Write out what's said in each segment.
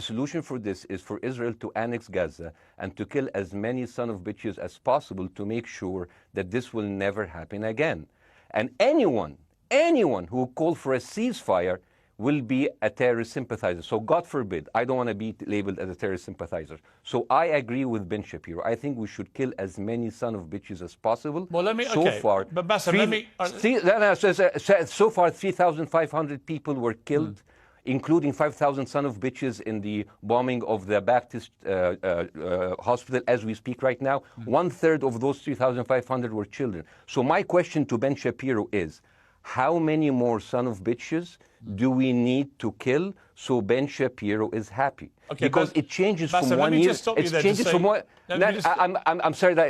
the solution for this is for Israel to annex Gaza and to kill as many son of bitches as possible to make sure that this will never happen again. And anyone who call for a ceasefire will be a terrorist sympathizer. So God forbid, I don't want to be labeled as a terrorist sympathizer. So I agree with Ben Shapiro. I think we should kill as many son of bitches as possible. Well, let me, so okay, far, but Bassa, let me... so far, 3,500 people were killed, including 5,000 son of bitches in the bombing of the Baptist hospital as we speak right now. 1/3 of those 3,500 were children. So my question to Ben Shapiro is, how many more son of bitches do we need to kill so Ben Shapiro is happy? Okay, because it changes from one year. It changes from one. I'm sorry that.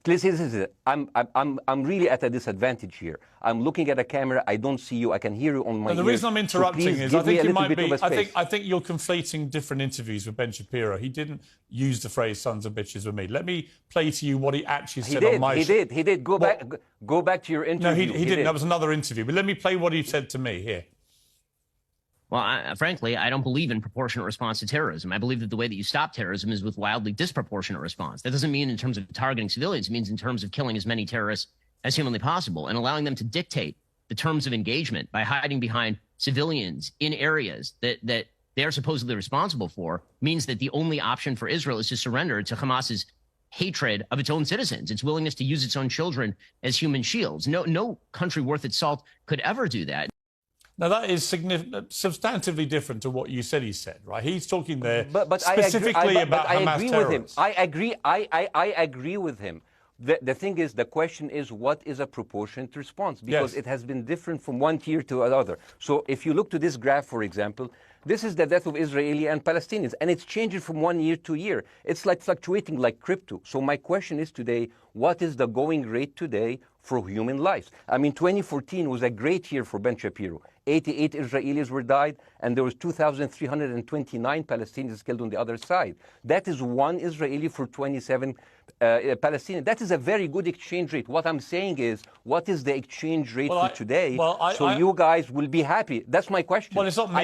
Listen. I'm really at a disadvantage here. I'm looking at a camera. I don't see you. I can hear you on my ears. The reason I'm interrupting so is I think you might be. I think you're conflating different interviews with Ben Shapiro. He didn't use the phrase "sons of bitches" with me. Let me play to you what he actually said on my show. He did. Go back to your interview. No, he didn't. That was another interview. But let me play what he said to me here. Well, frankly, I don't believe in proportionate response to terrorism. I believe that the way that you stop terrorism is with wildly disproportionate response. That doesn't mean in terms of targeting civilians. It means in terms of killing as many terrorists as humanly possible and allowing them to dictate the terms of engagement by hiding behind civilians in areas that they are supposedly responsible for means that the only option for Israel is to surrender to Hamas's hatred of its own citizens, its willingness to use its own children as human shields. No country worth its salt could ever do that. Now, that is substantively different to what you said he said, right? He's talking there but specifically about Hamas terrorists. I agree with him. The thing is, the question is, what is a proportionate response? Because it has been different from one tier to another. So if you look to this graph, for example, this is the death of Israeli and Palestinians, and it's changing from one year to year. It's like fluctuating like crypto. So my question is today, what is the going rate today for human lives? I mean, 2014 was a great year for Ben Shapiro. 88 Israelis were died, and there was 2,329 Palestinians killed on the other side. That is one Israeli for 27 Palestinians. That is a very good exchange rate. What I'm saying is, what is the exchange rate for today? So you guys will be happy. That's my question. Well, it's not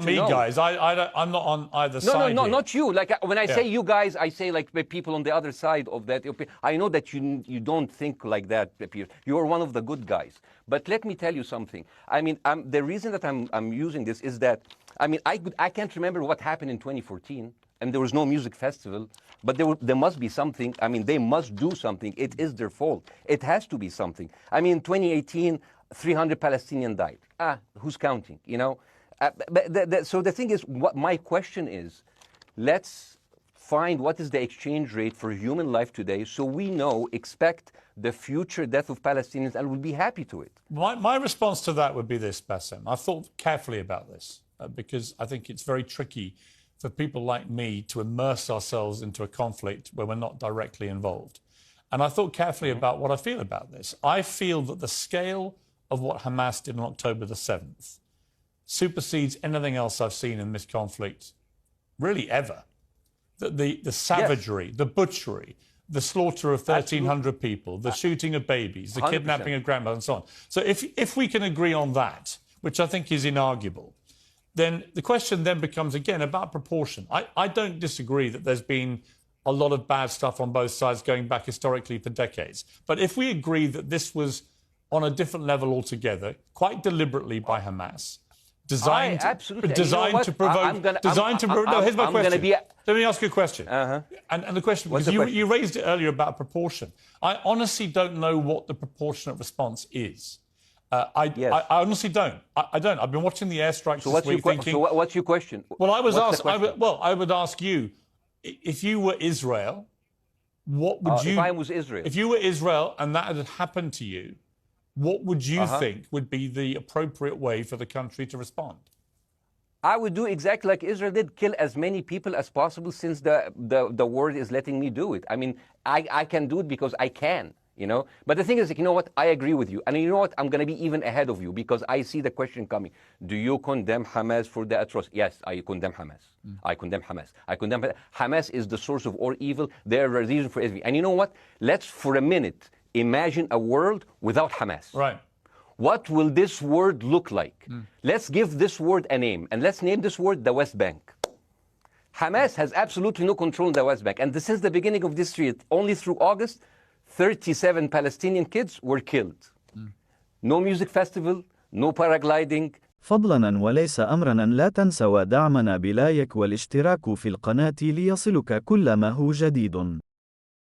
me, guys. I'm not on either side. No, not you. Like when I say you guys, I say like the people on the other side of that. I know that you don't think like that, Pierre. You're one of the good guys. But let me tell you something. I mean, the reason that I'm using this is that, I mean, I can't remember what happened in 2014, and there was no music festival, but there must be something. I mean, they must do something. It is their fault. It has to be something. I mean, 2018, 300 Palestinians died. Who's counting, you know? So the thing is, what my question is, let's find what is the exchange rate for human life today so we expect the future death of Palestinians and we'll be happy to it. My response to that would be this, Bassem. I've thought carefully about this because I think it's very tricky for people like me to immerse ourselves into a conflict where we're not directly involved. And I thought carefully about what I feel about this. I feel that the scale of what Hamas did on October the 7th supersedes anything else I've seen in this conflict, really ever. The savagery, the butchery, the slaughter of 1,300 people, the shooting of babies, the 100%. Kidnapping of grandmothers and so on. So if we can agree on that, which I think is inarguable, then the question then becomes, again, about proportion. I don't disagree that there's been a lot of bad stuff on both sides going back historically for decades. But if we agree that this was on a different level altogether, quite deliberately by Hamas, designed to provoke... No, here's my question. Let me ask you a question. And the question, because you raised it earlier about proportion. I honestly don't know what the proportionate response is. I honestly don't. I don't. I've been watching the airstrikes this week thinking... So what's your question? Well, I would ask you, if you were Israel, what would you... If I was Israel? If you were Israel and that had happened to you, what would you think would be the appropriate way for the country to respond? I would do exactly like Israel did, kill as many people as possible since the world is letting me do it. I mean, I can do it because I can, you know. But the thing is, you know what, I agree with you. And you know what, I'm going to be even ahead of you because I see the question coming. Do you condemn Hamas for the atrocity? Yes, I condemn Hamas. I condemn Hamas. Hamas is the source of all evil. They're a reason for everything. And you know what, let's for a minute imagine a world without Hamas. Right. What will this world look like? Let's give this word a name, and let's name this word the West Bank. Hamas has absolutely no control in the West Bank. And since the beginning of this year, only through August, 37 Palestinian kids were killed. No music festival, no paragliding. فضلاً وليس أمراً أن لا تنسوا دعمنا بلايك والاشتراك في القناة ليصلك كل ما هو جديد.